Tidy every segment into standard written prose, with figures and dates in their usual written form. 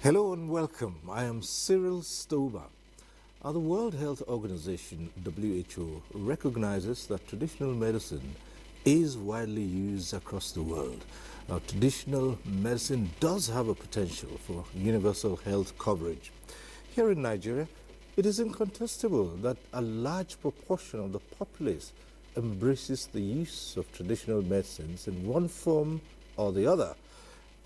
Hello and welcome. I am Cyril Stober. The World Health Organization, WHO, recognizes that traditional medicine is widely used across the world. Now, traditional medicine does have a potential for universal health coverage. Here in Nigeria, it is incontestable that a large proportion of the populace embraces the use of traditional medicines in one form or the other.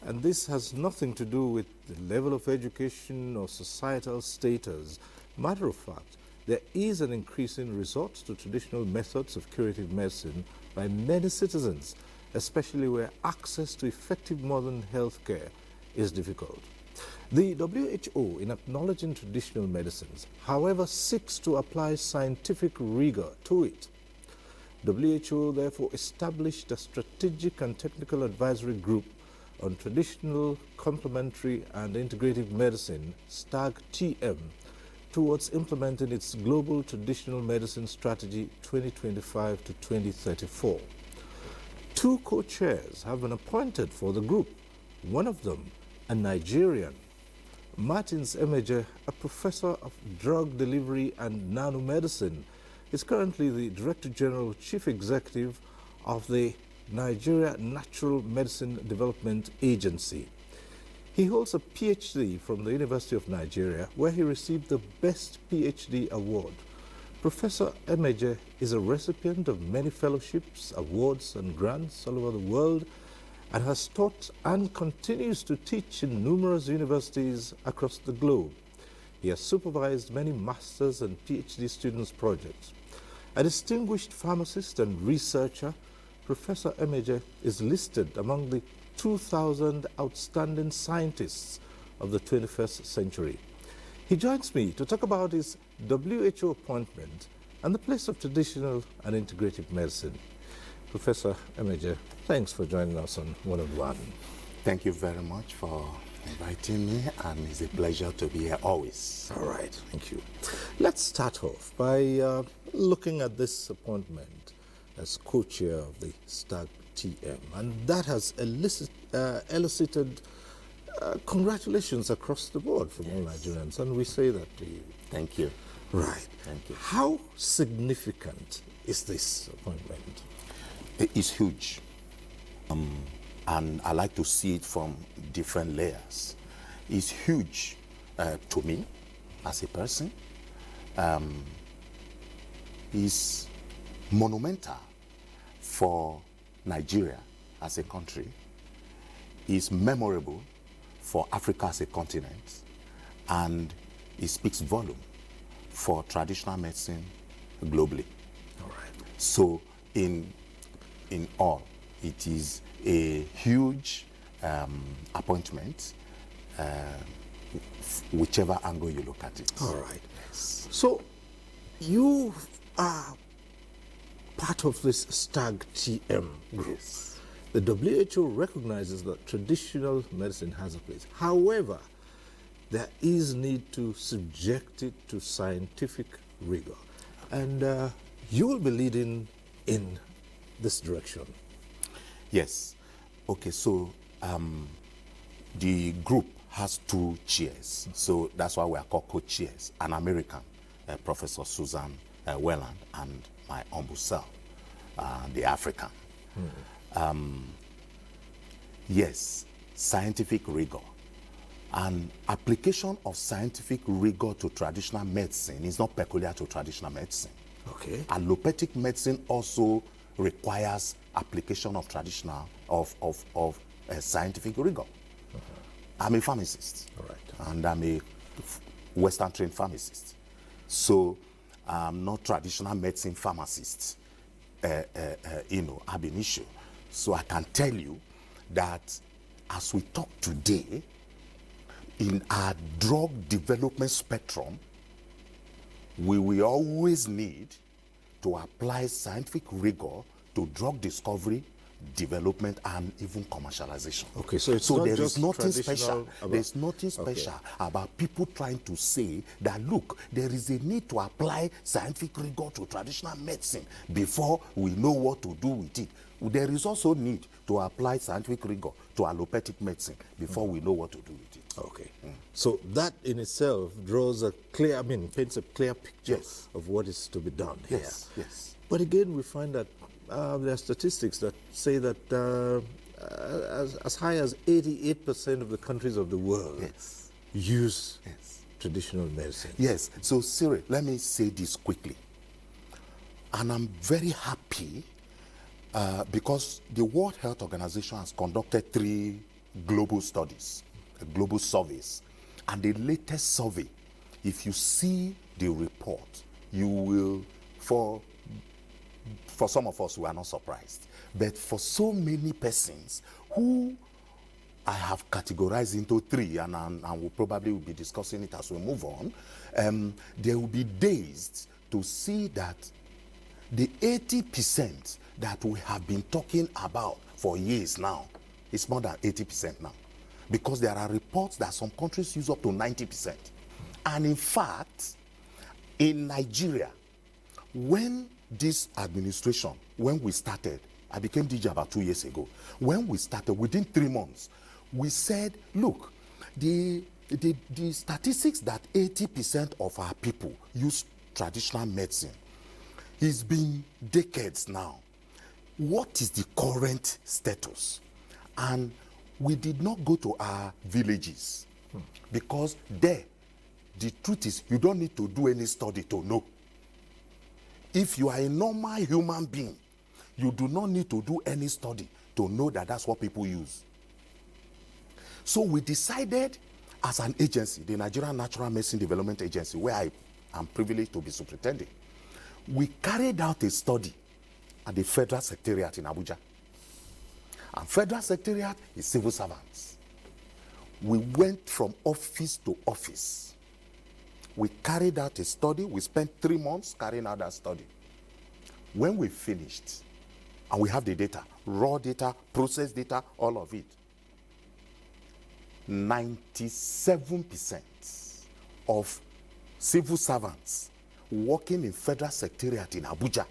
And this has nothing to do with the level of education or societal status. Matter of fact, there is an increasing resort to traditional methods of curative medicine by many citizens, especially where access to effective modern health care is difficult. The WHO, in acknowledging traditional medicines, however, seeks to apply scientific rigor to it. WHO therefore established a strategic and technical advisory group on traditional, complementary and integrative medicine, STAG-TM, towards implementing its global traditional medicine strategy 2025 to 2034. Two co-chairs have been appointed for the group, one of them a Nigerian. Martins Emeje, a professor of drug delivery and nanomedicine, is currently the Director General Chief Executive of the Nigeria Natural Medicine Development Agency. He holds a PhD from the University of Nigeria, where he received the Best PhD award. Professor Emeje is a recipient of many fellowships, awards, and grants all over the world, and has taught and continues to teach in numerous universities across the globe. He has supervised many master's and PhD students' projects. A distinguished pharmacist and researcher, Professor Emeje is listed among the 2,000 outstanding scientists of the 21st century. He joins me to talk about his WHO appointment and the place of traditional and integrative medicine. Professor Emeje, thanks for joining us on One-on-One. Thank you very much for inviting me, and it's a pleasure to be here always. All right, thank you. Let's start off by looking at this appointment as co-chair of the STAG-TM, and that has elicited congratulations across the board from all Nigerians, and we say that to you. Thank you. Right. Thank you. How significant is this appointment? It's huge, and I like to see it from different layers. It's huge to me as a person. It's monumental for Nigeria as a country, is memorable for Africa as a continent, and it speaks volume for traditional medicine globally. All right. So in all, it is a huge appointment, whichever angle you look at it. All right. Yes. So you are part of this STAG-TM group. Yes. The WHO recognizes that traditional medicine has a place. However, there is need to subject it to scientific rigor. And you will be leading in this direction. Yes. Okay, so the group has two chairs. So that's why we are called co-chairs. An American, Professor Susan Welland, and my humble self, the African. Yes, scientific rigor. And application of scientific rigor to traditional medicine is not peculiar to traditional medicine. Okay. Allopathic medicine also requires application of scientific rigor. I'm a pharmacist. All right. And I'm a Western trained pharmacist. So I'm not traditional medicine pharmacist, ab initio. So I can tell you that as we talk today, in our drug development spectrum, we will always need to apply scientific rigor to drug discovery, development, and even commercialization. Okay, so it's so not there just is nothing traditional special. about- There's nothing special about people trying to say that, look, there is a need to apply scientific rigor to traditional medicine before we know what to do with it. there is also need to apply scientific rigor to allopathic medicine before we know what to do with it. Okay. So that in itself draws a clear, paints a clear picture Yes. of what is to be done Yes, here. yes. But again, we find that there are statistics that say that as high as 88% of the countries of the world Yes. use Yes. traditional medicine. Yes. So, Cyril, let me say this quickly. And I'm very happy because the World Health Organization has conducted 3 global studies, global surveys. And the latest survey, if you see the report, you will, for some of us, we are not surprised. But for so many persons who I have categorized into 3, and we'll probably be discussing it as we move on, they will be dazed to see that the 80% that we have been talking about for years now, it's more than 80% now. Because there are reports that some countries use up to 90%. And in fact, in Nigeria, when this administration, when we started, I became DJ about 2 years ago. When we started, within 3 months, we said, look, the statistics that 80% of our people use traditional medicine, it's been decades now. What is the current status? And we did not go to our villages because there, the truth is, you don't need to do any study to know. If you are a normal human being, you do not need to do any study to know that that's what people use. So we decided as an agency, the Nigerian Natural Medicine Development Agency, where I am privileged to be superintending, we carried out a study at the Federal Secretariat in Abuja. And Federal Secretariat is civil servants. We went from office to office. We carried out a study. We spent 3 months carrying out that study. When we finished, and we have the data, raw data, processed data, all of it, 97% of civil servants working in Federal Secretariat in Abuja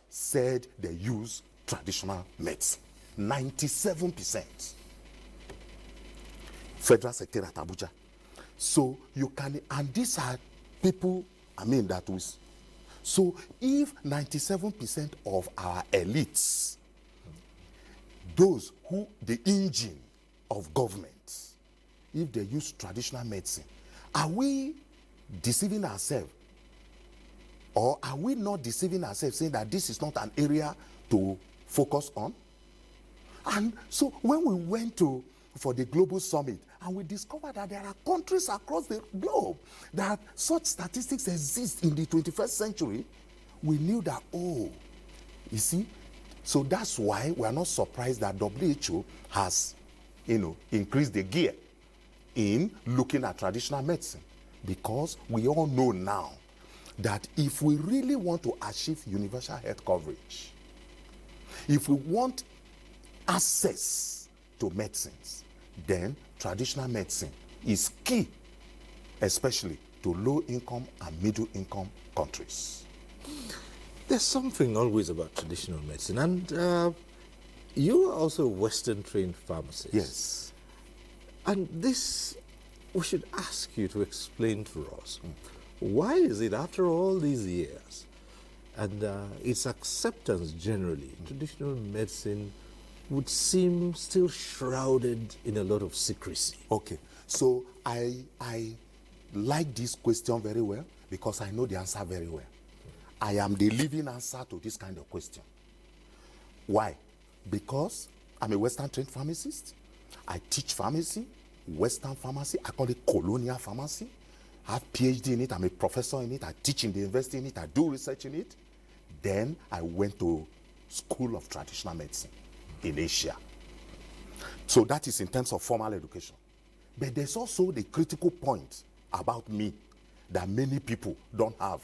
said they use traditional medicine. 97%. Federal Secretariat Abuja. So you can, and these are people, that was. So if 97% of our elites, those who, the engine of government, if they use traditional medicine, are we deceiving ourselves? Or are we not deceiving ourselves, saying that this is not an area to focus on? And so when we went for the global summit, and we discovered that there are countries across the globe that such statistics exist in the 21st century, we knew that, you see, so that's why we are not surprised that WHO has, increased the gear in looking at traditional medicine, because we all know now that if we really want to achieve universal health coverage, if we want access to medicines, then traditional medicine is key, especially to low-income and middle-income countries. There's something always about traditional medicine, and you are also a Western-trained pharmacist. Yes. And this, we should ask you to explain to us. Why is it, after all these years, and its acceptance generally, traditional medicine would seem still shrouded in a lot of secrecy? Okay, so I like this question very well because I know the answer very well. I am the living answer to this kind of question. Why? Because I'm a Western-trained pharmacist. I teach pharmacy, Western pharmacy. I call it colonial pharmacy. I have PhD in it. I'm a professor in it. I teach in the university in it. I do research in it. Then I went to School of Traditional Medicine in Asia. So that is in terms of formal education. But there's also the critical point about me that many people don't have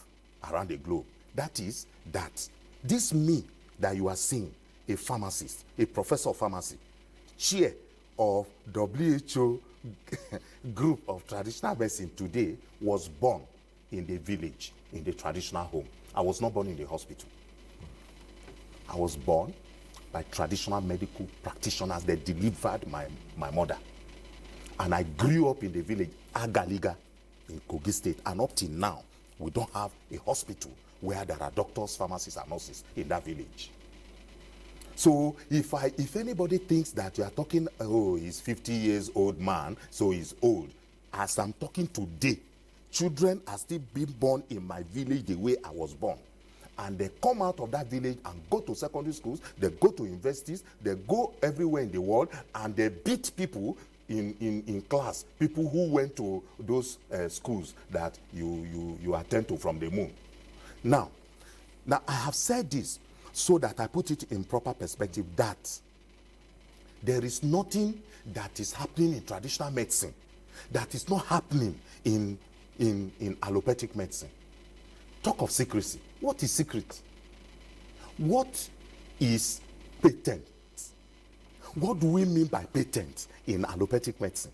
around the globe. That is that this me that you are seeing, a pharmacist, a professor of pharmacy, chair of WHO group of traditional medicine today, was born in the village, in the traditional home. I was not born in the hospital. I was born by traditional medical practitioners that delivered my mother. And I grew up in the village, Agaliga, in Kogi State. And up till now, we don't have a hospital where there are doctors, pharmacists, and nurses in that village. So if anybody thinks that you are talking, oh, he's 50 years old man, so he's old. As I'm talking today, children are still being born in my village the way I was born. And they come out of that village and go to secondary schools, they go to universities, they go everywhere in the world, and they beat people in class, people who went to those schools that you attend to from the moon. Now I have said this so that I put it in proper perspective, that there is nothing that is happening in traditional medicine that is not happening in allopathic medicine. Talk of secrecy. What is secret? What is patent? What do we mean by patent in allopathic medicine?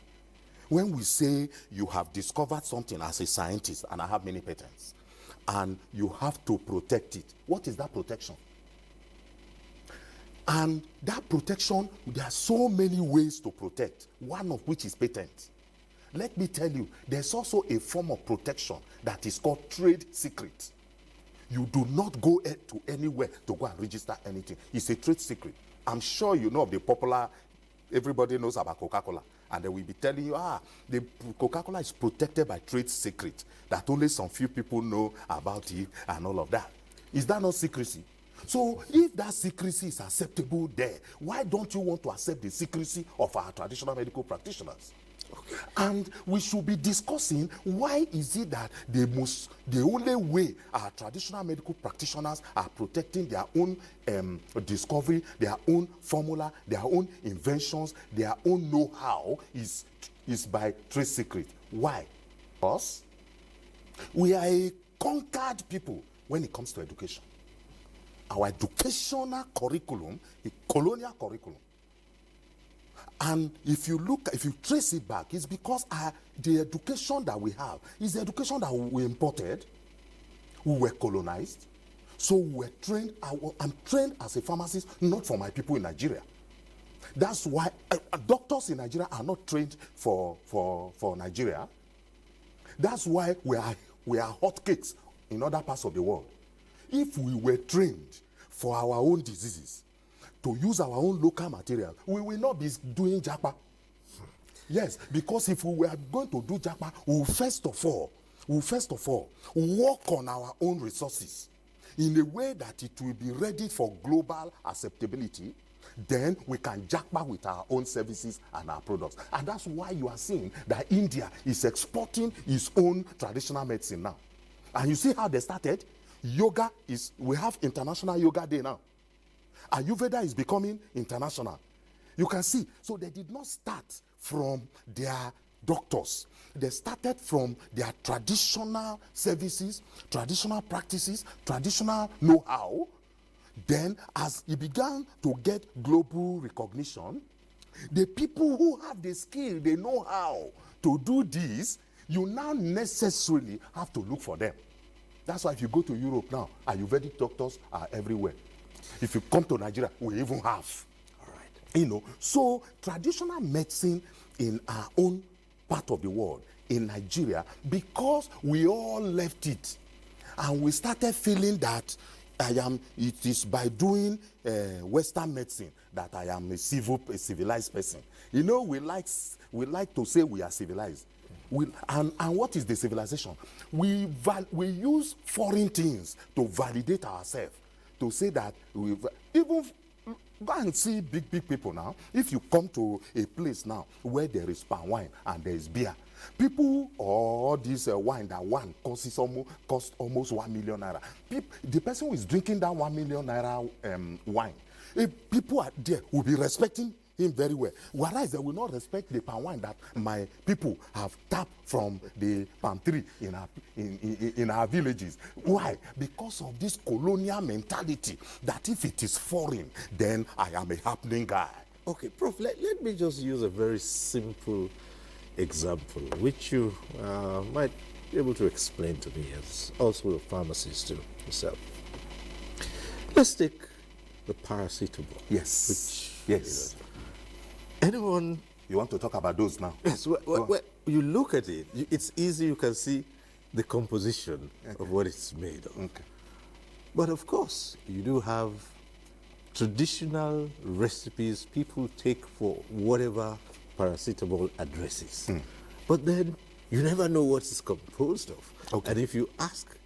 When we say you have discovered something as a scientist, and I have many patents, and you have to protect it, what is that protection? And that protection, there are so many ways to protect, one of which is patent. Let me tell you, there's also a form of protection that is called trade secret. You do not go to anywhere to go and register anything. It's a trade secret. I'm sure you know of the popular, everybody knows about Coca-Cola. And they will be telling you, the Coca-Cola is protected by trade secret, that only some few people know about it and all of that. Is that not secrecy? So if that secrecy is acceptable there, why don't you want to accept the secrecy of our traditional medical practitioners? Okay. And we should be discussing why is it that the only way our traditional medical practitioners are protecting their own discovery, their own formula, their own inventions, their own know-how is by trade secret. Why? Because we are a conquered people when it comes to education. Our educational curriculum, a colonial curriculum. And if you trace it back, it's because the education that we have is the education that we imported. We were colonized. So we were trained. I'm trained as a pharmacist, not for my people in Nigeria. That's why doctors in Nigeria are not trained for Nigeria. That's why we are hotcakes in other parts of the world. If we were trained for our own diseases, to use our own local material, we will not be doing japa. Yes, because if we were going to do japa, we will first of all work on our own resources in a way that it will be ready for global acceptability. Then we can japa with our own services and our products. And that's why you are seeing that India is exporting its own traditional medicine now. And you see how they started? We have International Yoga Day now. Ayurveda is becoming international. You can see. So they did not start from their doctors. They started from their traditional services, traditional practices, traditional know-how. Then as it began to get global recognition, the people who have the skill, the know-how to do this, you now necessarily have to look for them. That's why if you go to Europe now, Ayurvedic doctors are everywhere. If you come to Nigeria, we even have. All right. So traditional medicine in our own part of the world, in Nigeria, because we all left it, and we started feeling that it is by doing Western medicine that I am a civilized person. We like to say we are civilized. And what is the civilization? We use foreign things to validate ourselves, to say that even go and see big people now. If you come to a place now where there is palm wine and there is beer, people or this wine that one costs almost 1 million naira. The person who is drinking that 1 million naira wine, if people are there will be respecting him very well. Whereas they will not respect the palm wine that my people have tapped from the palm tree in our villages. Why? Because of this colonial mentality that if it is foreign, then I am a happening guy. Okay, Prof, let me just use a very simple example, which you might be able to explain to me as also a pharmacist too yourself. Let's take the paracetamol. Yes. Which, Yes. Anyone... You want to talk about those now? Yes, you look at it, it's easy, you can see the composition of what it's made of. Okay. But of course, you do have traditional recipes people take for whatever paracetamol addresses. But then you never know what it's composed of. Okay. And if you ask,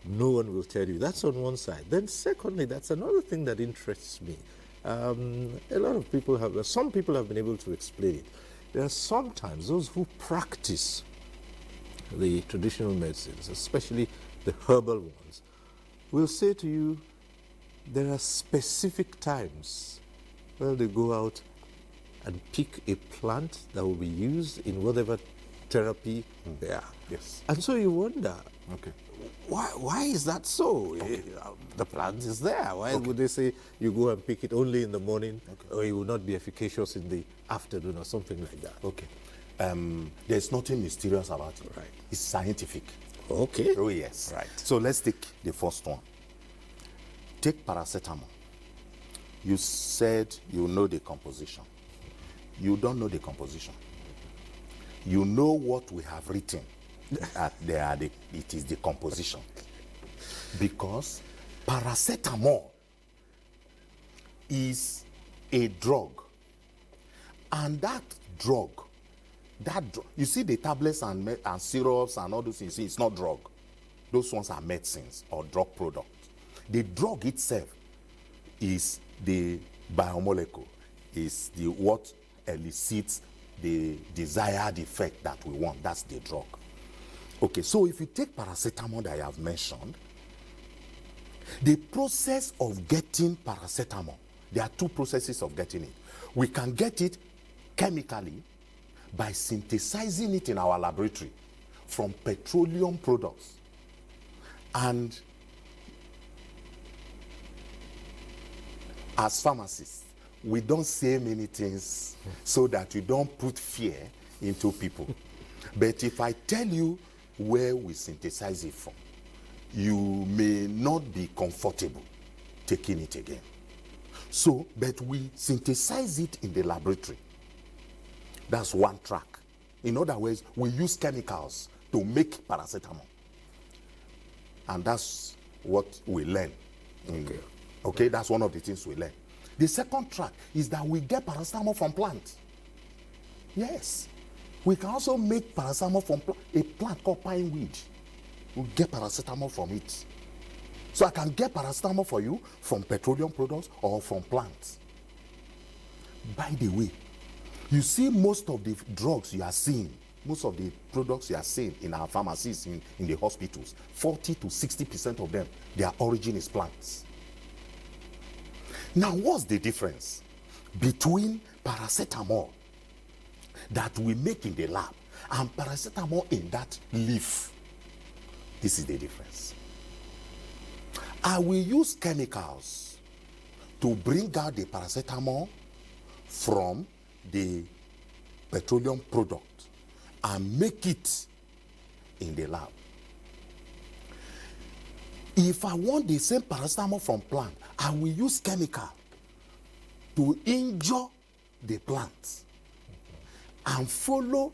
no one will tell you. That's on one side. Then secondly, that's another thing that interests me. A lot of people some people have been able to explain it. There are sometimes those who practice the traditional medicines, especially the herbal ones, will say to you, there are specific times when they go out and pick a plant that will be used in whatever therapy they are. Yes. And so you wonder, Okay. why is that so? Okay. The plant is there. Why would they say you go and pick it only in the morning, or it will not be efficacious in the afternoon or something like that? Okay. There's nothing mysterious about it. Right. It's scientific. Okay. Oh, yes. Right. So let's take the first one. Take paracetamol. You said you know the composition. You don't know the composition. You know what we have written. It is the composition. Because paracetamol is a drug. And that drug, you see the tablets and syrups and all those things, it's not drug. Those ones are medicines or drug products. The drug itself is the biomolecule, is what elicits the desired effect that we want. That's the drug. Okay, so if you take paracetamol that I have mentioned, the process of getting paracetamol, there are two processes of getting it. We can get it chemically by synthesizing it in our laboratory from petroleum products. And as pharmacists, we don't say many things so that you don't put fear into people. But if I tell you where we synthesize it from, you may not be comfortable taking it again. So, but we synthesize it in the laboratory. That's one track. In other words, we use chemicals to make paracetamol. And that's what we learn. Okay, that's one of the things we learn. The second track is that we get paracetamol from plants. Yes. We can also make paracetamol from a plant called pine weed. We get paracetamol from it. So I can get paracetamol for you from petroleum products or from plants. By the way, you see most of the drugs you are seeing, most of the products you are seeing in our pharmacies, in the hospitals, 40 to 60% of them, their origin is plants. Now, what's the difference between paracetamol that we make in the lab and paracetamol in that leaf? This is the difference. I will use chemicals to bring out the paracetamol from the petroleum product and make it in the lab. If I want the same paracetamol from plant, I will use chemical to injure the plant and follow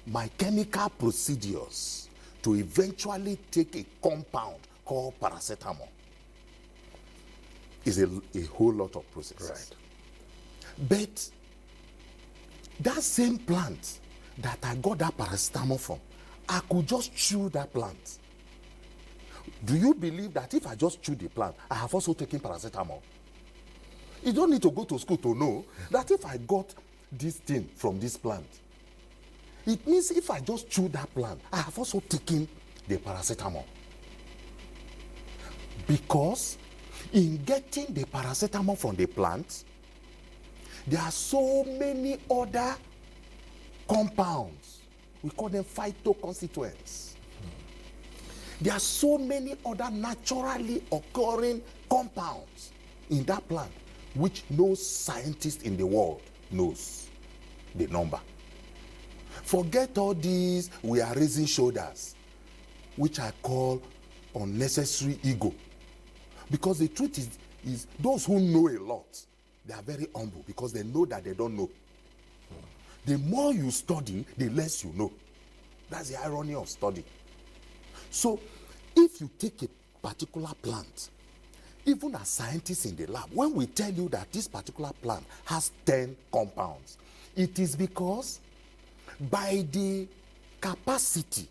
my chemical procedures to eventually take a compound called paracetamol. It's a whole lot of processes. Right. But that same plant that I got that paracetamol from, I could just chew that plant. Do you believe that if I just chew the plant, I have also taken paracetamol? You don't need to go to school to know that if I got this thing from this plant, it means if I just chew that plant, I have also taken the paracetamol. Because in getting the paracetamol from the plant, there are so many other compounds. We call them phytoconstituents. There are so many other naturally occurring compounds in that plant which no scientist in the world knows the number. Forget all these we are raising shoulders, which I call unnecessary ego. Because the truth is those who know a lot, they are very humble because they know that they don't know. The more you study, the less you know. That's the irony of study. So if you take a particular plant, even as scientists in the lab, when we tell you that this particular plant has 10 compounds, it is because by the capacity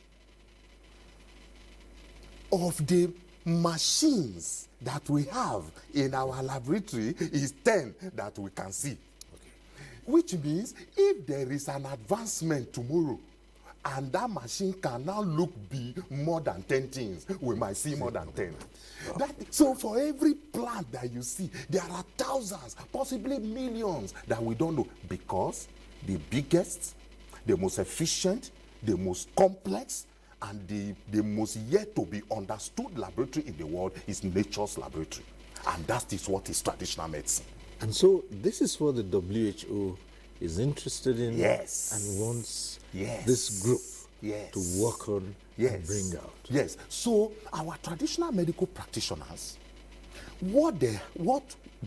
of the machines that we have in our laboratory is 10 that we can see. Which means if there is an advancement tomorrow and that machine can now look big more than 10 things, we might see more than 10. So for every plant that you see, there are thousands, possibly millions that we don't know, because the biggest, the most efficient, the most complex, and the most yet to be understood laboratory in the world is nature's laboratory. And that is what is traditional medicine. And so this is what the WHO is interested in, yes, and wants, yes, this group, yes, to work on, yes, and bring out. Yes. So our traditional medical practitioners, what they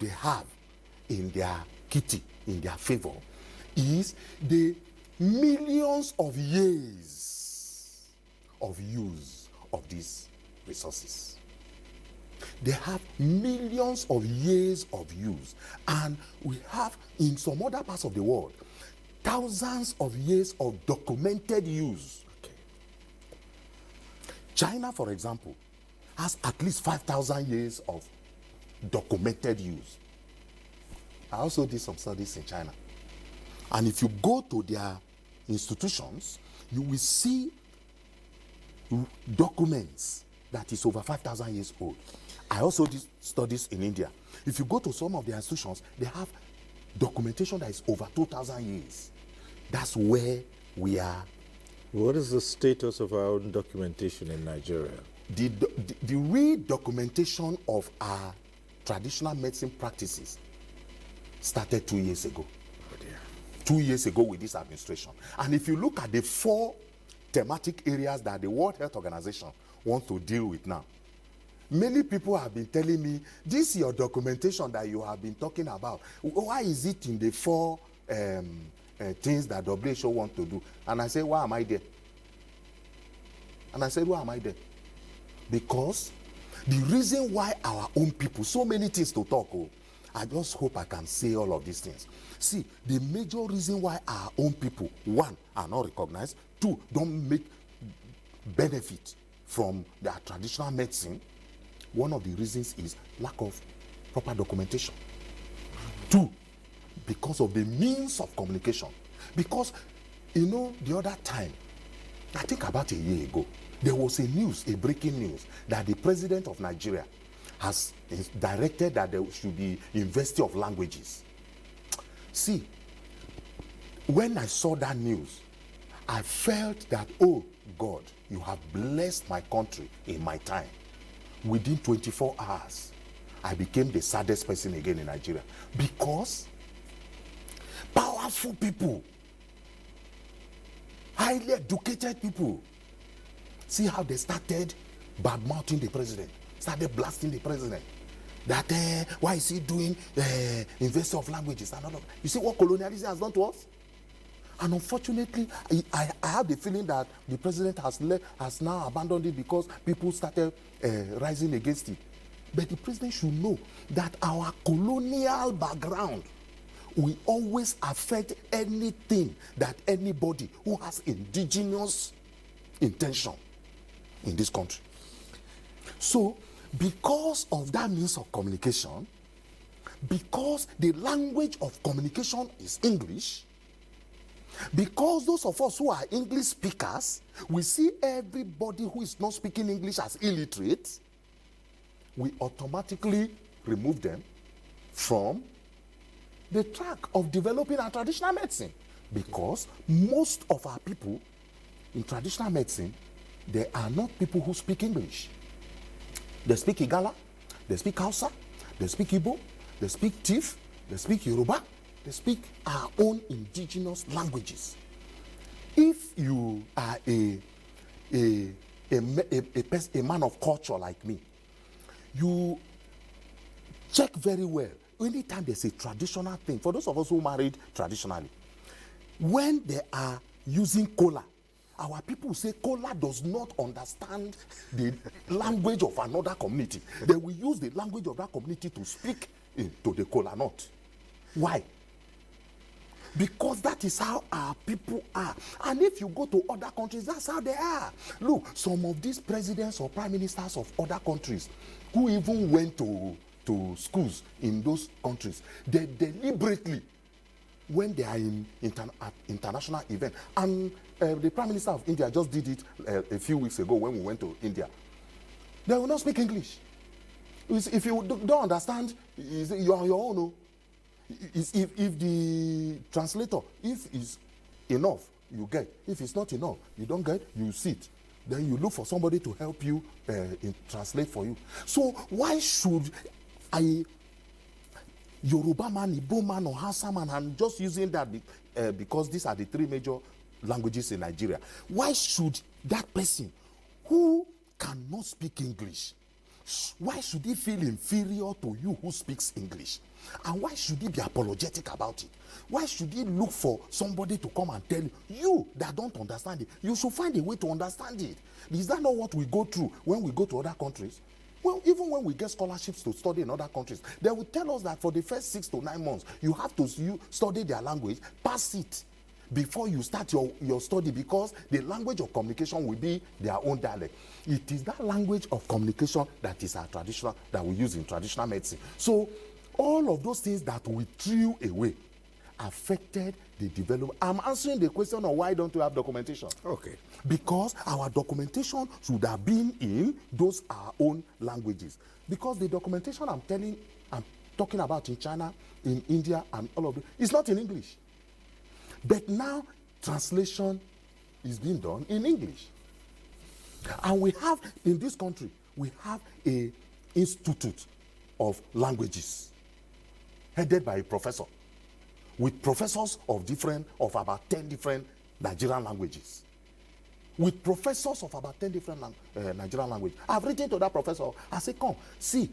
have in their kitty, in their favor, is the millions of years of use of these resources. They have millions of years of use, and we have in some other parts of the world thousands of years of documented use. Okay. China, for example, has at least 5,000 years of documented use. I also did some studies in China, and if you go to their institutions, you will see documents that is over 5,000 years old. I also did studies in India. If you go to some of the institutions, they have documentation that is over 2,000 years. That's where we are. What is the status of our own documentation in Nigeria? The real documentation of our traditional medicine practices started 2 years ago. Oh dear. 2 years ago with this administration. And if you look at the 4 thematic areas that the World Health Organization wants to deal with now, many people have been telling me, this your documentation that you have been talking about, why is it in the 4 things that WHO want to do? And I say, why am I there? And I said, why am I there? Because the reason why our own people, so many things to talk, I just hope I can say all of these things. See, the major reason why our own people, 1, are not recognized, 2, don't make benefit from their traditional medicine, one of the reasons is lack of proper documentation. 2, because of the means of communication. Because, the other time, I think about a year ago, there was a breaking news, that the president of Nigeria has directed that there should be University of Languages. See, when I saw that news, I felt that, oh God, you have blessed my country in my time. Within 24 hours, I became the saddest person again in Nigeria, because powerful people, highly educated people, see how they started bad-mouthing the president, started blasting the president. That why is he doing University of Languages and all of that? You see what colonialism has done to us? And unfortunately, I have the feeling that the president has now abandoned it because people started rising against it. But the president should know that our colonial background will always affect anything that anybody who has indigenous intention in this country. So, because of that means of communication, because the language of communication is English, because those of us who are English speakers, we see everybody who is not speaking English as illiterate, we automatically remove them from the track of developing our traditional medicine. Because most of our people in traditional medicine, they are not people who speak English. They speak Igala, they speak Hausa, they speak Igbo, they speak Tiv, they speak Yoruba, they speak our own indigenous languages. If you are a man of culture like me, you check very well. Anytime there's a traditional thing, for those of us who married traditionally, when they are using kola, our people say kola does not understand the language of another community. They will use the language of that community to speak to the kola nut. Why? Because that is how our people are. And if you go to other countries, that's how they are. Look, some of these presidents or prime ministers of other countries who even went to schools in those countries, they deliberately, when they are in international event, and the Prime Minister of India just did it a few weeks ago when we went to India, they will not speak English. If you don't understand, you're on your own. No? If the translator, if it's enough, you get. If it's not enough, you don't get, you sit. Then you look for somebody to help you translate for you. So why should a Yoruba man, Igbo man, or Hausa man, I'm just using that because these are the three major languages in Nigeria. Why should that person who cannot speak English, why should he feel inferior to you who speaks English? And why should he be apologetic about it? Why should he look for somebody to come and tell you that don't understand it? You should find a way to understand it. Is that not what we go through when we go to other countries? Well, even when we get scholarships to study in other countries, they will tell us that for the first 6 to 9 months, you have to study their language, pass it before you start your study, because the language of communication will be their own dialect. It is that language of communication that is our traditional, that we use in traditional medicine. So all of those things that we threw away affected the development. I'm answering the question of why don't we have documentation? Okay. Because our documentation should have been in those our own languages. Because the documentation I'm talking about in China, in India, and all of it, it's not in English. But now translation is being done in English. And we have, in this country, we have a institute of languages headed by a professor, with professors of about 10 different Nigerian languages. With professors of about 10 different Nigerian languages. I've written to that professor. I say, come, see,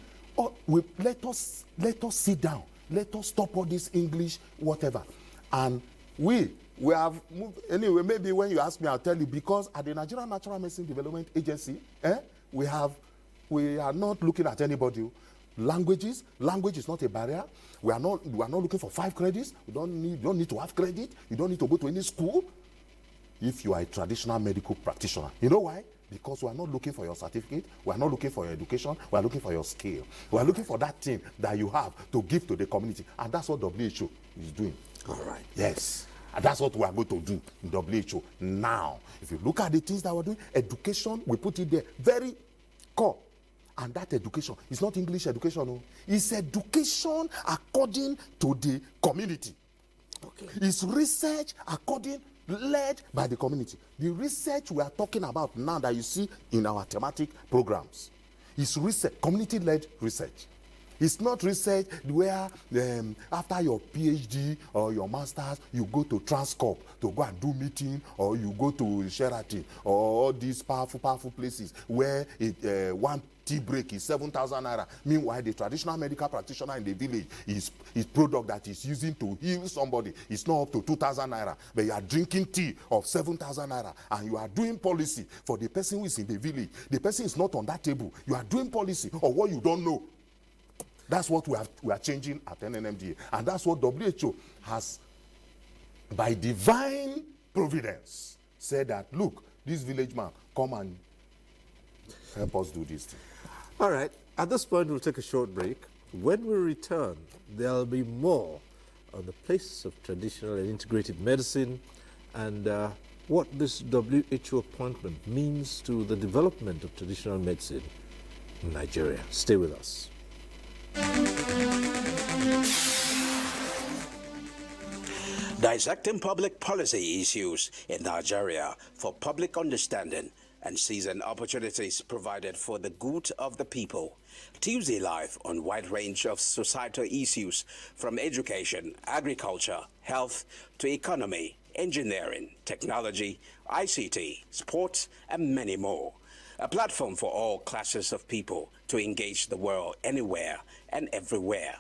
let us sit down. Let us stop all this English, whatever. And we have moved. Anyway, maybe when you ask me, I'll tell you, because at the Nigerian Natural Medicine Development Agency, we are not looking at anybody. Language is not a barrier. We are not looking for 5 credits. You don't need to have credit. You don't need to go to any school if you are a traditional medical practitioner. You know why? Because we are not looking for your certificate. We are not looking for your education. We are looking for your skill. We are looking for that thing that you have to give to the community. And that's what WHO is doing. All right. Yes. And that's what we are going to do in WHO now. If you look at the things that we're doing, education, we put it there, very core. And that education is not English education. No. It's education according to the community. Okay. It's research led by the community. The research we are talking about now that you see in our thematic programs is research, community-led research. It's not research where after your PhD or your master's, you go to Transcorp to go and do meeting, or you go to Sheraton, or all these powerful places where one tea break is 7,000 naira. Meanwhile, the traditional medical practitioner in the village is product that is using to heal somebody. It's not up to 2,000 naira, but you are drinking tea of 7,000 naira, and you are doing policy for the person who is in the village. The person is not on that table. You are doing policy of what you don't know. That's what we are changing at NNMDA. And that's what WHO has, by divine providence, said that, look, this village man, come and help us do this thing. All right. At this point, we'll take a short break. When we return, there'll be more on the place of traditional and integrative medicine and what this WHO appointment means to the development of traditional medicine in Nigeria. Stay with us. Dissecting public policy issues in Nigeria for public understanding and seizing opportunities provided for the good of the people. Tuesday Live on wide range of societal issues from education, agriculture, health to economy, engineering, technology, ICT, sports, and many more. a platform for all classes of people to engage the world anywhere and everywhere,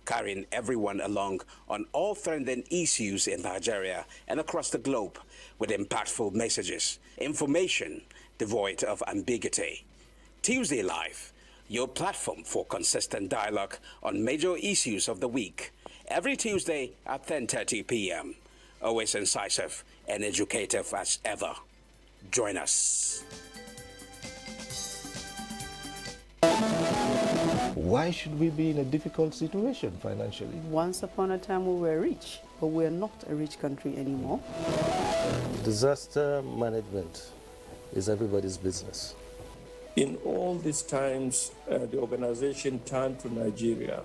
carrying everyone along on all trending issues in Nigeria and across the globe with impactful messages, information devoid of ambiguity. Tuesday Live, your platform for consistent dialogue on major issues of the week, every Tuesday at 10:30 p.m. Always incisive and educative as ever. Join us. Why should we be in a difficult situation financially? Once upon a time we were rich, but we're not a rich country anymore. Disaster management is everybody's business. In all these times, the organization turned to Nigeria.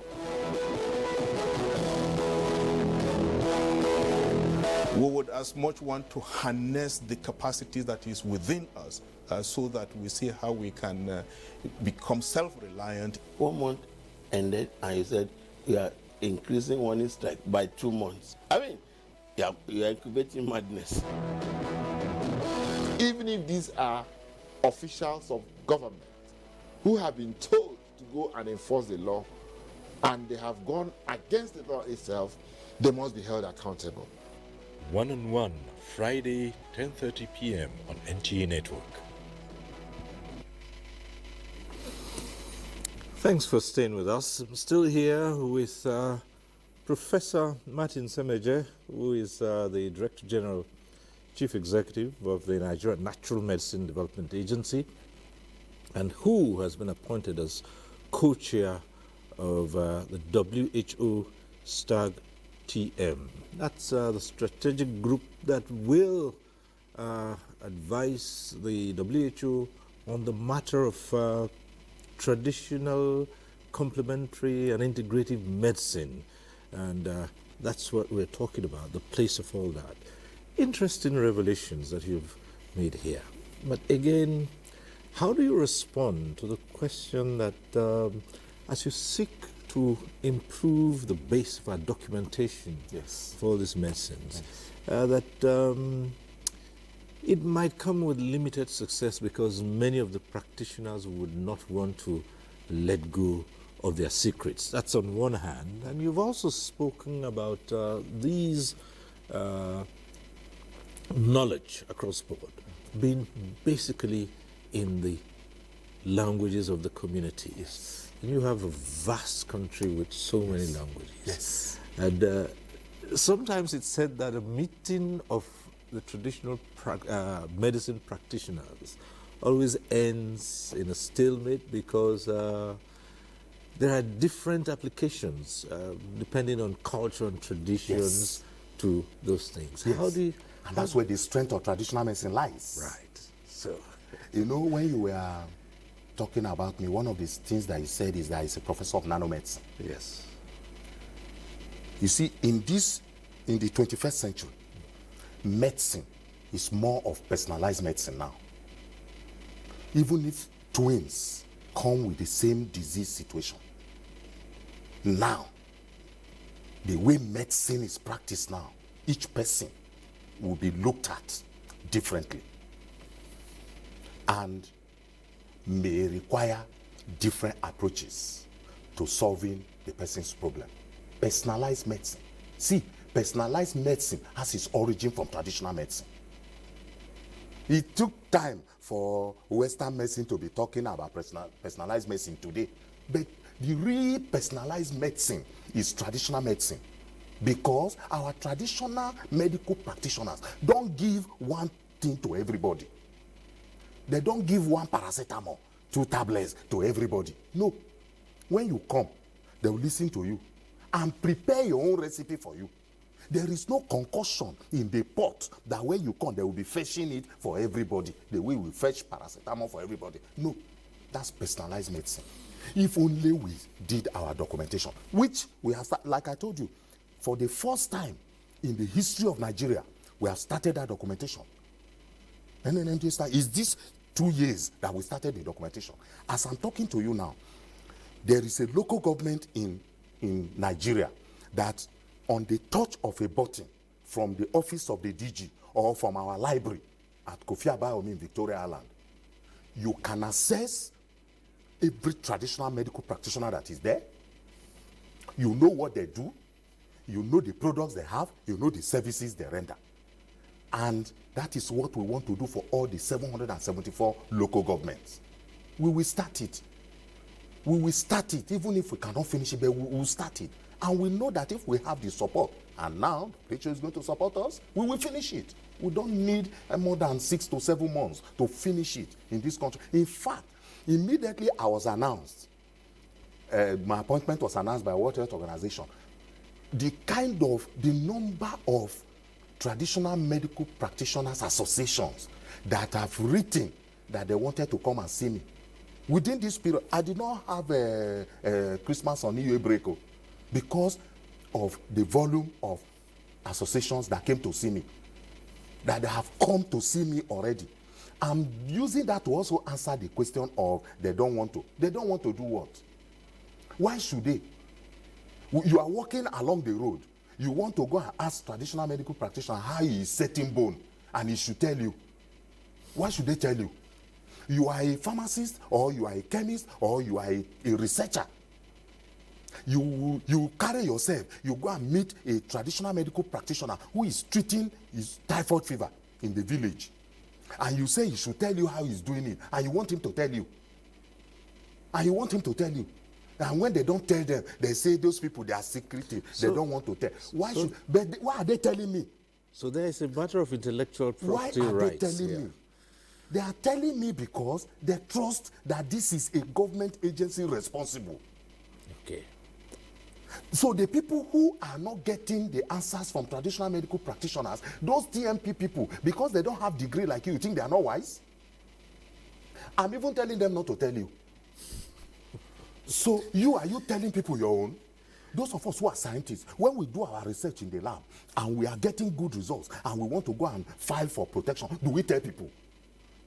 We would as much want to harness the capacity that is within us so that we see how we can become self-reliant. 1 month ended and you said you are increasing warning strike by 2 months. I mean, you are incubating madness. Even if these are officials of government who have been told to go and enforce the law and they have gone against the law itself, they must be held accountable. One-on-One, Friday, 10:30 p.m. on NTA Network. Thanks for staying with us. I'm still here with Professor Martin Emeje, who is the Director General, Chief Executive of the Nigerian Natural Medicine Development Agency, and who has been appointed as co-chair of the WHO STAG TM. That's the strategic group that will advise the WHO on the matter of traditional, complementary and integrative medicine. And that's what we're talking about, the place of all that. Interesting revelations that you've made here. But again, how do you respond to the question that as you seek to improve the base of our documentation for these medicines, that it might come with limited success because many of the practitioners would not want to let go of their secrets. That's on one hand. And you've also spoken about these knowledge across board being basically in the languages of the communities. And you have a vast country with so many languages. And sometimes it's said that a meeting of the traditional medicine practitioners always ends in a stalemate because there are different applications depending on culture and traditions to those things. How do you... And that's where the strength of traditional medicine lies. Right. So, you know, when you were talking about me, one of the things that you said is that he's a professor of nanomedicine. yes. You see, in the 21st century, medicine is more of personalized medicine now. Even if twins come with the same disease situation, now, the way medicine is practiced now, each person will be looked at differently and may require different approaches to solving the person's problem. Personalized medicine. See, personalized medicine has its origin from traditional medicine. It took time for Western medicine to be talking about personalized medicine today, but the real personalized medicine is traditional medicine, because our traditional medical practitioners don't give one thing to everybody. They don't give one paracetamol, 2 tablets to everybody. No. When you come, they will listen to you and prepare your own recipe for you. There is no concoction in the pot that when you come, they will be fetching it for everybody. The way we fetch paracetamol for everybody. No. That's personalized medicine. If only we did our documentation, which we have, like I told you, for the first time in the history of Nigeria, we have started that documentation. And then is this 2 years that we started the documentation. As I'm talking to you now, there is a local government in Nigeria that on the touch of a button from the office of the DG or from our library at Kofi Abayomi in Victoria Island, you can assess every traditional medical practitioner that is there. You know what they do. You know the products they have. You know the services they render. And that is what we want to do for all the 774 local governments. We will start it. We will start it, even if we cannot finish it, but we will start it. And we know that if we have the support, and now WHO is going to support us, we will finish it. We don't need more than 6 to 7 months to finish it in this country. In fact, immediately I was announced, my appointment was announced by World Health Organization, the number of traditional medical practitioners associations that have written that they wanted to come and see me. Within this period, I did not have a Christmas or New Year break because of the volume of associations that came to see me, that they have come to see me already. I'm using that to also answer the question of they don't want to. They don't want to do what? Why should they? You are walking along the road. You want to go and ask traditional medical practitioner how he is setting bone, and he should tell you. Why should they tell you? You are a pharmacist, or you are a chemist, or you are a researcher. You carry yourself, you go and meet a traditional medical practitioner who is treating his typhoid fever in the village. And you say he should tell you how he's doing it, and you want him to tell you. And you want him to tell you. And when they don't tell them, they say those people, they are secretive. They don't want to tell. Why are they telling me? So there is a matter of intellectual property rights. Why are they telling me? They are telling me because they trust that this is a government agency responsible. Okay. So the people who are not getting the answers from traditional medical practitioners, those TMP people, because they don't have degree like you think they are not wise? I'm even telling them not to tell you. So are you telling people your own? Those of us who are scientists, when we do our research in the lab and we are getting good results and we want to go and file for protection, do we tell people?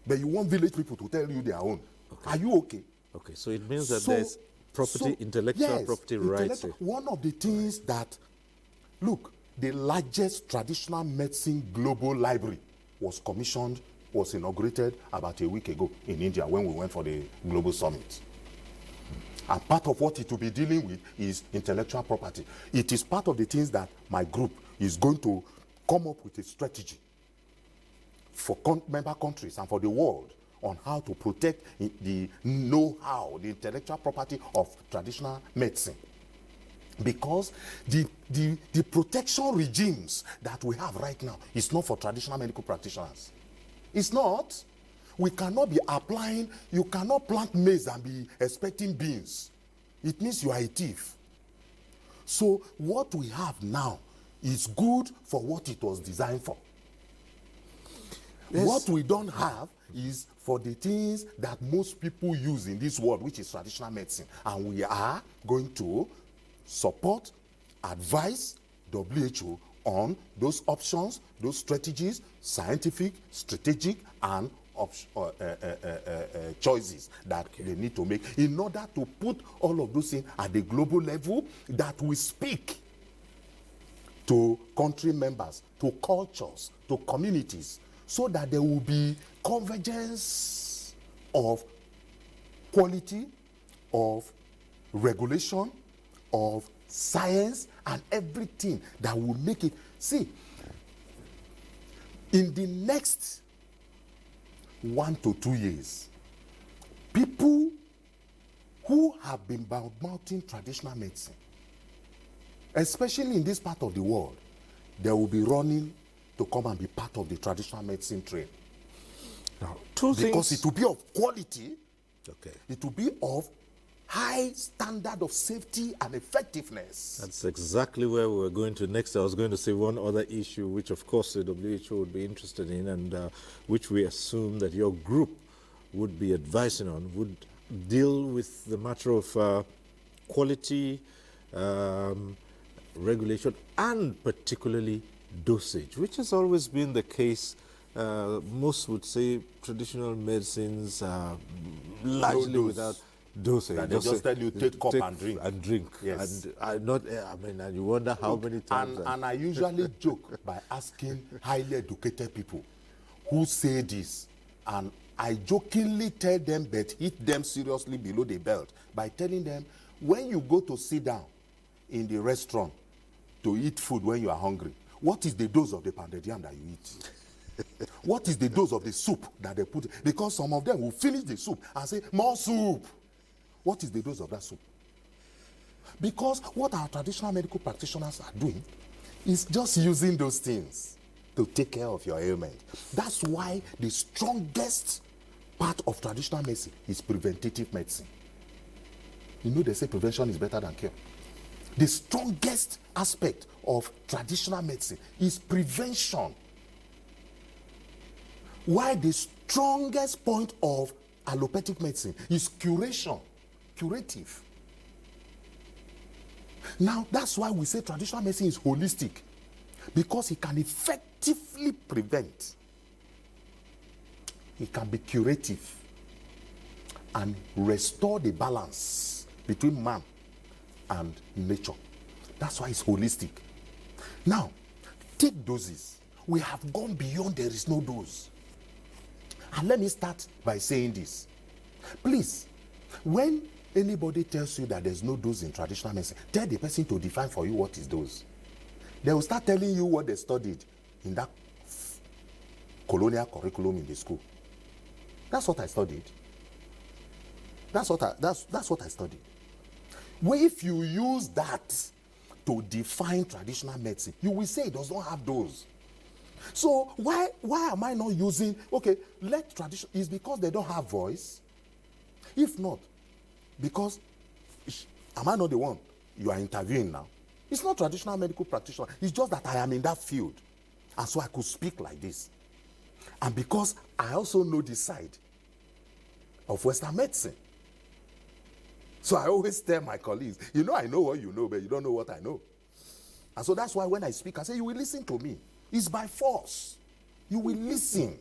But you want village people to tell you their own. Okay. Are you okay? Okay, so it means that there's intellectual property rights. One of the things that, look, the largest traditional medicine global library was inaugurated about a week ago in India when we went for the global summit. And part of what it will be dealing with is intellectual property. It is part of the things that my group is going to come up with a strategy for member countries and for the world on how to protect the know-how, the intellectual property of traditional medicine. Because the protection regimes that we have right now is not for traditional medical practitioners. It's not. We cannot be applying, you cannot plant maize and be expecting beans. It means you are a thief. So what we have now is good for what it was designed for. Yes. What we don't have is for the things that most people use in this world, which is traditional medicine. And we are going to support, advise WHO on those options, those strategies, scientific, strategic, and choices that they need to make in order to put all of those things at the global level that we speak to country members, to cultures, to communities, so that there will be convergence of quality, of regulation, of science, and everything that will make it. See, in the next 1 to 2 years, people who have been mouthing traditional medicine, especially in this part of the world, they will be running to come and be part of the traditional medicine train. Now, because it will be of quality, okay. It will be of high standard of safety and effectiveness. That's exactly where we were going to next. I was going to say one other issue, which of course the WHO would be interested in, and which we assume that your group would be advising on, would deal with the matter of quality, regulation, and particularly dosage, which has always been the case. Most would say traditional medicines are largely without dosage. They just tell you take cup and drink. And drink. Yes. And you wonder how many times. And I usually joke by asking highly educated people who say this, and I jokingly tell them that hit them seriously below the belt by telling them, when you go to sit down in the restaurant to eat food when you are hungry, what is the dose of the pounded yam that you eat? What is the dose of the soup that they put? Because some of them will finish the soup and say, more soup. What is the dose of that soup? Because what our traditional medical practitioners are doing is just using those things to take care of your ailment. That's why the strongest part of traditional medicine is preventative medicine. You know, they say prevention is better than cure. The strongest aspect of traditional medicine is prevention. Why the strongest point of allopathic medicine is curation, curative. Now, that's why we say traditional medicine is holistic, because it can effectively prevent. It can be curative and restore the balance between man and nature. That's why it's holistic. Now, take doses. We have gone beyond there is no dose. And let me start by saying this. Please, when anybody tells you that there's no dose in traditional medicine, tell the person to define for you what is dose. They will start telling you what they studied in that colonial curriculum in the school. That's what I studied. That's what I studied. Well, if you use that to define traditional medicine, you will say it does not have dose. So why am I not using, okay, let tradition, is because they don't have voice? If not, because, am I not the one you are interviewing now? It's not traditional medical practitioner. It's just that I am in that field. And so I could speak like this. And because I also know this side of Western medicine. So I always tell my colleagues, you know I know what you know, but you don't know what I know. And so that's why when I speak, I say, you will listen to me. It's by force. You will listen.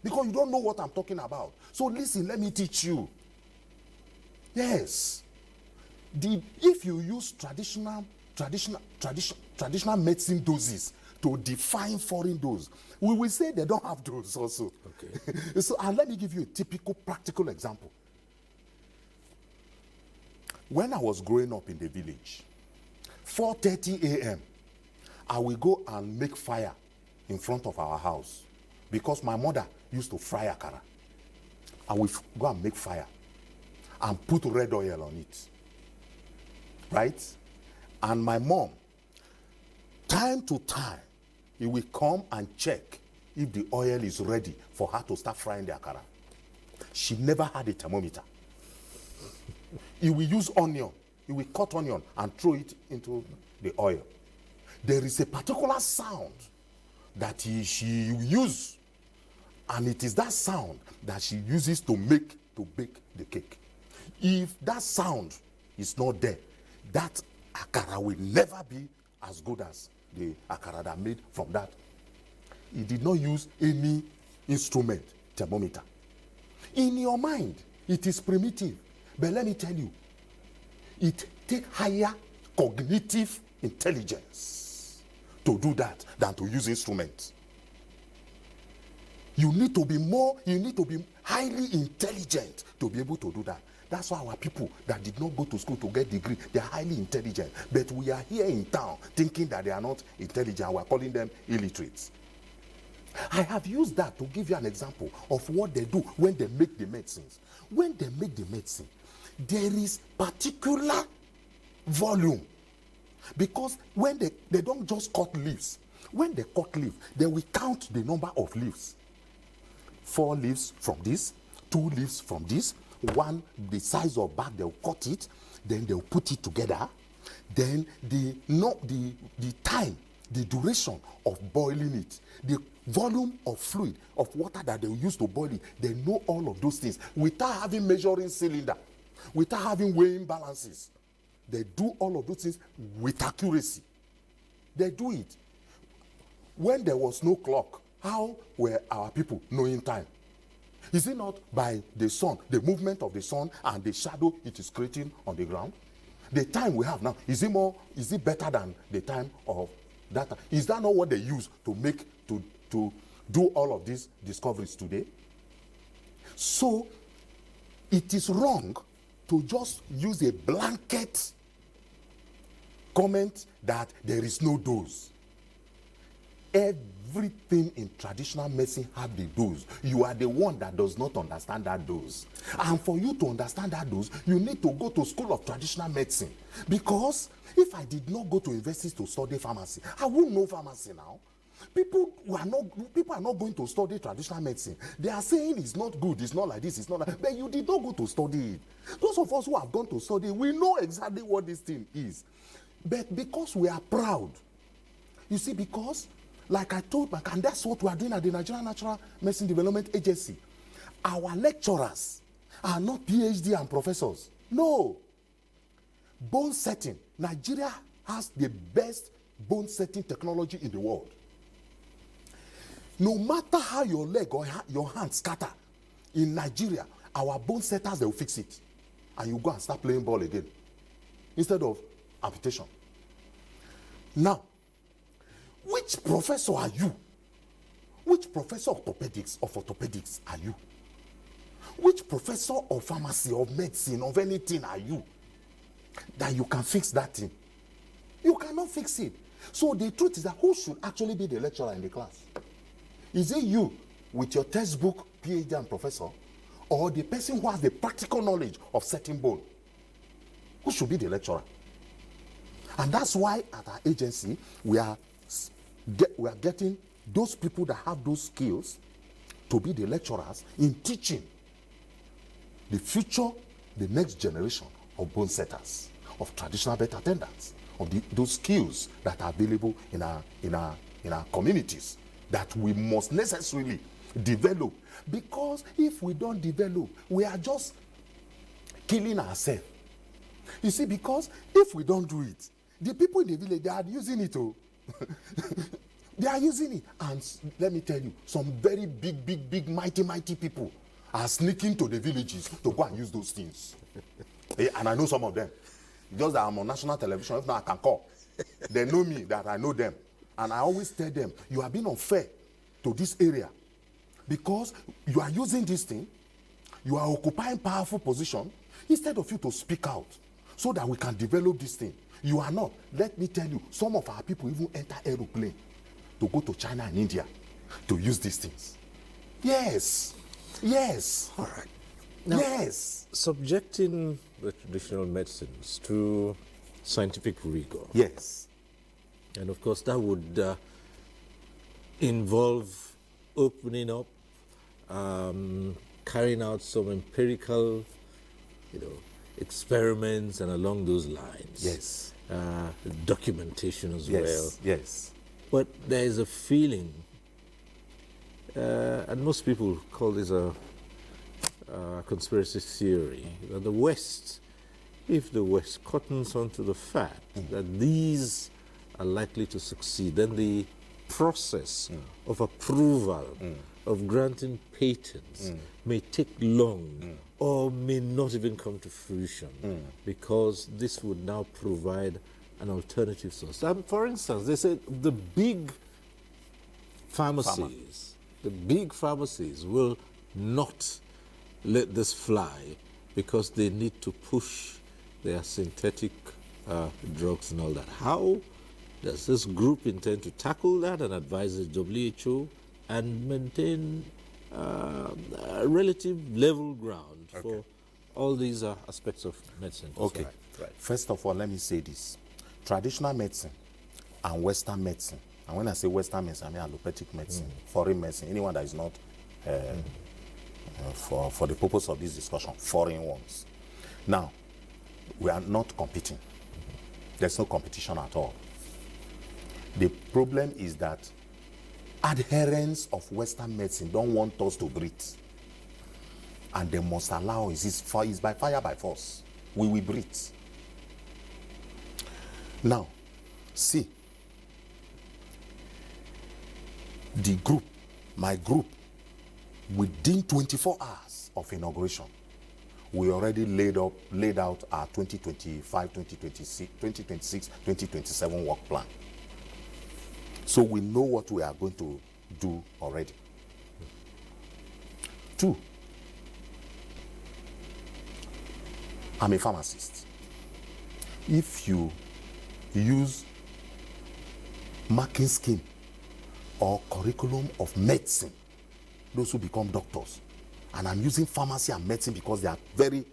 Because you don't know what I'm talking about. So listen, let me teach you. Yes. If you use traditional medicine doses to define foreign dose, we will say they don't have dose also. Okay. So, and let me give you a typical practical example. When I was growing up in the village, 4:30 a.m., I will go and make fire in front of our house because my mother used to fry akara. I will go and make fire and put red oil on it. Right? And my mom, time to time, he will come and check if the oil is ready for her to start frying the akara. She never had a thermometer. He will use onion. He will cut onion and throw it into the oil. There is a particular sound that she uses, and it is that sound that she uses to bake the cake. If that sound is not there, that akara will never be as good as the akara that made from that. He did not use any instrument, thermometer. In your mind, it is primitive. But let me tell you, it takes higher cognitive intelligence to do that than to use instruments. You need to be highly intelligent to be able to do that. That's why our people that did not go to school to get degree, they are highly intelligent. But we are here in town thinking that they are not intelligent. We are calling them illiterates. I have used that to give you an example of what they do when they make the medicines. When they make the medicine, there is particular volume. Because when they don't just cut leaves. When they cut leaves, they will count the number of leaves. 4 leaves from this, 2 leaves from this, 1 the size of bag, they'll cut it, then they'll put it together. Then the time, the duration of boiling it, the volume of fluid, of water that they'll use to boil it, they know all of those things without having measuring cylinder, without having weighing balances. They do all of those things with accuracy. They do it. When there was no clock, how were our people knowing time? Is it not by the sun, the movement of the sun and the shadow it is creating on the ground? The time we have now, is it better than the time of that time? Is that not what they use to do all of these discoveries today? So it is wrong to just use a blanket comment that there is no dose. Everything in traditional medicine have the dose. You are the one that does not understand that dose. And for you to understand that dose, you need to go to school of traditional medicine. Because if I did not go to university to study pharmacy, I wouldn't know pharmacy now. People are not going to study traditional medicine. They are saying it's not good, it's not like this, it's not like that. But you did not go to study it. Those of us who have gone to study, we know exactly what this thing is. But because we are proud, you see, because like I told back, and that's what we are doing at the Nigerian Natural Medicine Development Agency. Our lecturers are not PhD and professors. No. Bone setting. Nigeria has the best bone setting technology in the world. No matter how your leg or your hand scatter in Nigeria, our bone setters, they will fix it. And you go and start playing ball again instead of amputation. Now, which professor are you? Which professor of orthopedics are you? Which professor of pharmacy, of medicine, of anything are you that you can fix that thing? You cannot fix it. So the truth is that who should actually be the lecturer in the class? Is it you with your textbook PhD and professor, or the person who has the practical knowledge of setting bone? Who should be the lecturer? And that's why at our agency we are getting those people that have those skills to be the lecturers in teaching the future, the next generation of bone setters, of traditional birth attendants, of those skills that are available in our communities that we must necessarily develop. Because if we don't develop, we are just killing ourselves. You see, because if we don't do it, the people in the village, they are using it. They are using it. And let me tell you, some very big, mighty people are sneaking to the villages to go and use those things. And I know some of them. Just that I'm on national television, if not, I can call. They know me, that I know them. And I always tell them, you have been unfair to this area because you are using this thing, you are occupying powerful position, instead of you to speak out so that we can develop this thing. You are not. Let me tell you, some of our people even enter aeroplane to go to China and India to use these things. Yes. All right. Now, yes. Subjecting the traditional medicines to scientific rigor. Yes. And of course, that would involve opening up, carrying out some empirical, experiments and along those lines. Yes. Documentation as well. Yes. But there is a feeling, and most people call this a conspiracy theory, that the West, if the West cottons onto the fact that these are likely to succeed, then the process of approval, of granting patents may take long or may not even come to fruition because this would now provide an alternative source. For instance, they said the big pharmacies will not let this fly because they need to push their synthetic drugs and all that. How does this group intend to tackle that and advise the WHO and maintain a relative level ground for all these aspects of medicine? Okay. Right. First of all, let me say this. Traditional medicine and Western medicine, and when I say Western medicine, I mean allopathic medicine, foreign medicine, anyone that is not, for the purpose of this discussion, foreign ones. Now, we are not competing. There's no competition at all. The problem is that adherents of Western medicine don't want us to breathe. And they must allow us. It's by fire, by force. We will breathe. Now, see, my group, within 24 hours of inauguration, we already laid out our 2025, 2026, 2027 work plan. So we know what we are going to do already. 2, I'm a pharmacist. If you use marking scheme or curriculum of medicine, those who become doctors, and I'm using pharmacy and medicine because they are very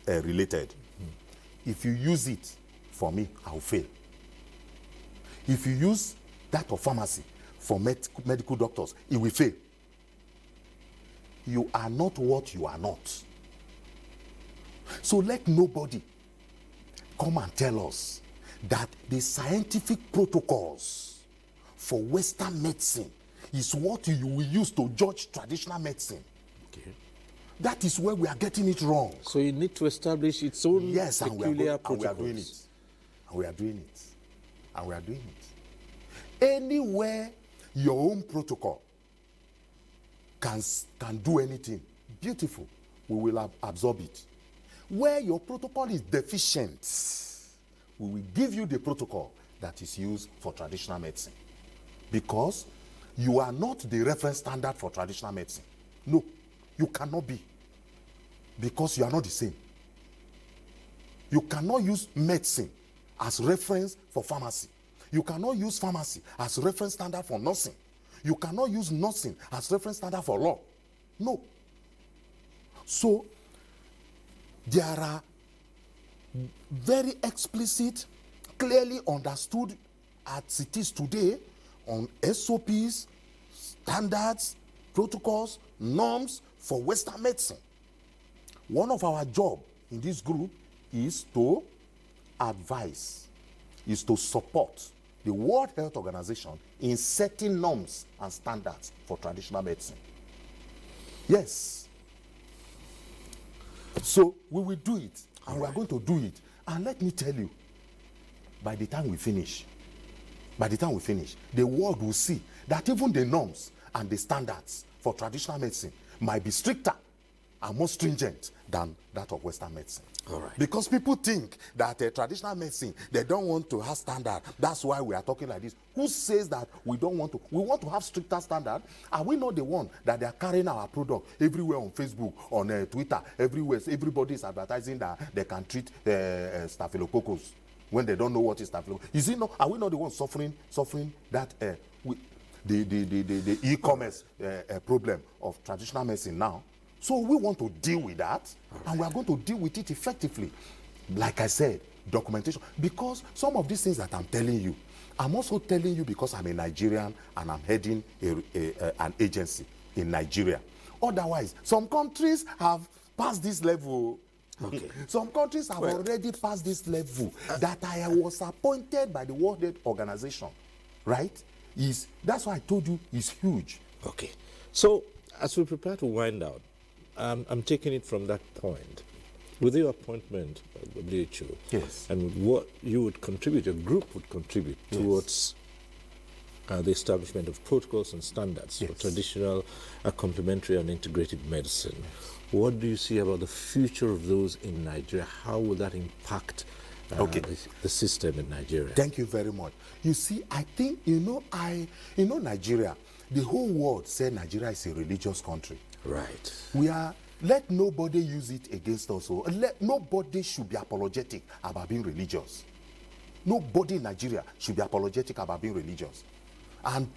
related. If you use it for me, I'll fail. If you use that of pharmacy for medical doctors, it will fail. You are not what you are not. So let nobody come and tell us that the scientific protocols for Western medicine is what you will use to judge traditional medicine. Okay. That is where we are getting it wrong. So you need to establish its own peculiar protocols. And we are doing it. And we are doing it. And we are doing it. Anywhere your own protocol can do anything, beautiful, we will absorb it. Where your protocol is deficient, we will give you the protocol that is used for traditional medicine. Because you are not the reference standard for traditional medicine. No, you cannot be. Because you are not the same. You cannot use medicine as reference for pharmacy. You cannot use pharmacy as reference standard for nursing. You cannot use nursing as reference standard for law. No. So, there are very explicit, clearly understood as it is today on SOPs, standards, protocols, norms for Western medicine. One of our job in this group is to advise, is to support the World Health Organization in setting norms and standards for traditional medicine. Yes. So we will do it, and we are going to do it. And let me tell you, by the time we finish, the world will see that even the norms and the standards for traditional medicine might be stricter and more stringent than that of Western medicine. All right. Because people think that traditional medicine, they don't want to have standard. That's why we are talking like this. Who says that we don't want to? We want to have stricter standard. Are we not the one that they are carrying our product everywhere on Facebook, on Twitter, everywhere? So everybody is advertising that they can treat staphylococcus when they don't know what is staphylococcus. Is it not? Are we not the ones suffering that the e-commerce problem of traditional medicine now? So we want to deal with that, and we are going to deal with it effectively. Like I said, documentation. Because some of these things that I'm telling you, I'm also telling you because I'm a Nigerian and I'm heading an agency in Nigeria. Otherwise, some countries have passed this level. Okay. Some countries have already passed this level that I was appointed by the World Health Organization, right? That's why I told you it's huge. Okay. So as we prepare to wind out, I'm taking it from that point. With your appointment at WHO, yes, and with what you would contribute, your group would contribute towards the establishment of protocols and standards for traditional, complementary and integrative medicine. What do you see about the future of those in Nigeria? How will that impact the system in Nigeria? Thank you very much. You see, I think, Nigeria, the whole world said Nigeria is a religious country. Right. Let nobody use it against us. Nobody should be apologetic about being religious. Nobody in Nigeria should be apologetic about being religious. And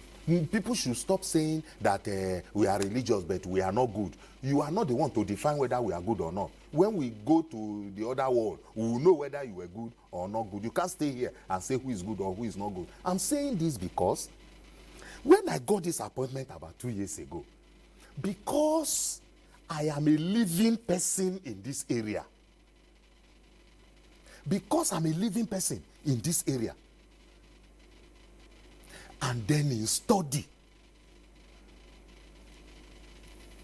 people should stop saying that we are religious but we are not good. You are not the one to define whether we are good or not. When we go to the other world, we will know whether you were good or not good. You can't stay here and say who is good or who is not good. I'm saying this because when I got this appointment about 2 years ago, because I am a living person in this area, and then in study,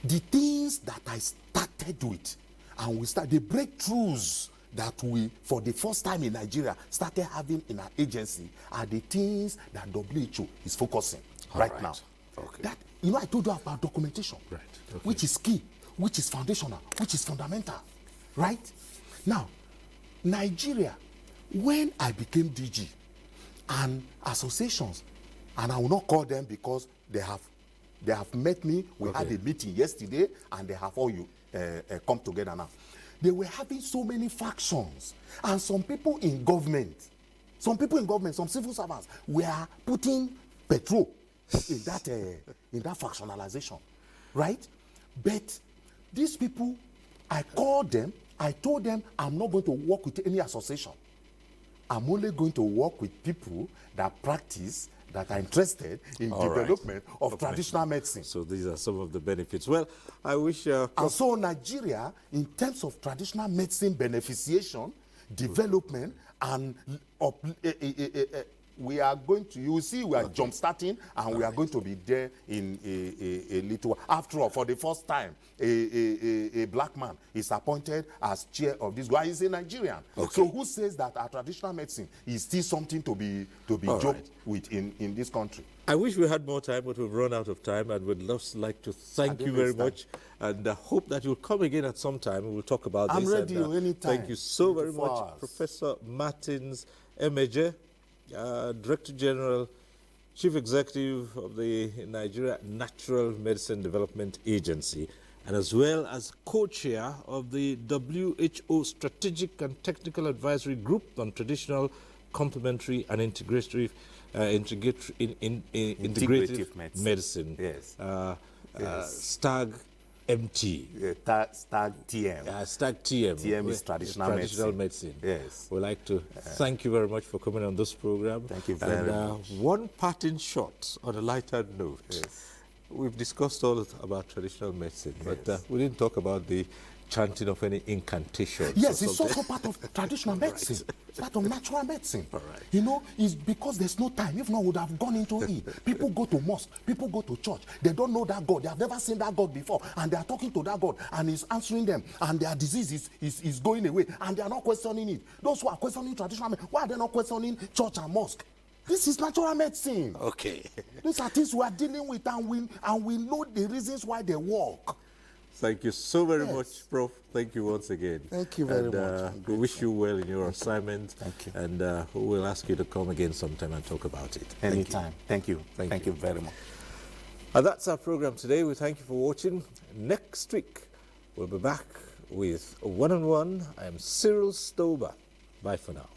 the things that I started with, and we start the breakthroughs that we, for the first time in Nigeria, started having in our agency are the things that WHO is focusing right now. Okay. That, I told you about documentation, right? Okay. Which is key, which is foundational, which is fundamental, right? Now, Nigeria, when I became DG, and associations, and I will not call them because they have met me. We had a meeting yesterday, and they have all come together now. they were having so many factions. And some people in government, some civil servants were putting petrol in that factionalization, right? But these people, I called them, I told them I'm not going to work with any association. I'm only going to work with people that are interested in development of traditional medicine. So these are some of the benefits. Well, I wish... and so Nigeria, in terms of traditional medicine beneficiation, development, and we are going to, you will see we are jump-starting, and we are going to be there in a little while. After all, for the first time, a black man is appointed as chair of this group. He's a Nigerian. Okay. So who says that our traditional medicine is still something to be joked with in this country? I wish we had more time, but we've run out of time, and we'd like to thank you very much, and hope that you'll come again at some time, and we'll talk about this. I'm ready anytime. Thank you so very much, Professor Martins Emeje, Director General, Chief Executive of the Nigeria Natural Medicine Development Agency, and as well as co-chair of the WHO Strategic and Technical Advisory Group on Traditional, Complementary and Integrative medicine. Yes. STAG MT. STAG TM. STAG TM. TM is traditional medicine. Yes. We'd like to thank you very much for coming on this program. Thank you very much. One parting shot on a lighter note. Yes. We've discussed all about traditional medicine, but we didn't talk about the chanting of any incantations. Yes, it's also part of traditional medicine. It's part of natural medicine. All right. You know, it's because there's no time. If not, would have gone into it. People go to mosque, people go to church. They don't know that God. They have never seen that God before. And they are talking to that God, and he's answering them. And their disease is going away. And they are not questioning it. Those who are questioning traditional medicine, why are they not questioning church and mosque? This is natural medicine. Okay. These are things we are dealing with, and we know the reasons why they work. Thank you so very much, Prof. Thank you once again. Thank you very much. We wish you well in your assignment. Thank you. And we'll ask you to come again sometime and talk about it. Anytime. Thank you. Thank you very much. And that's our program today. We thank you for watching. Next week, we'll be back with One-on-One. I am Cyril Stober. Bye for now.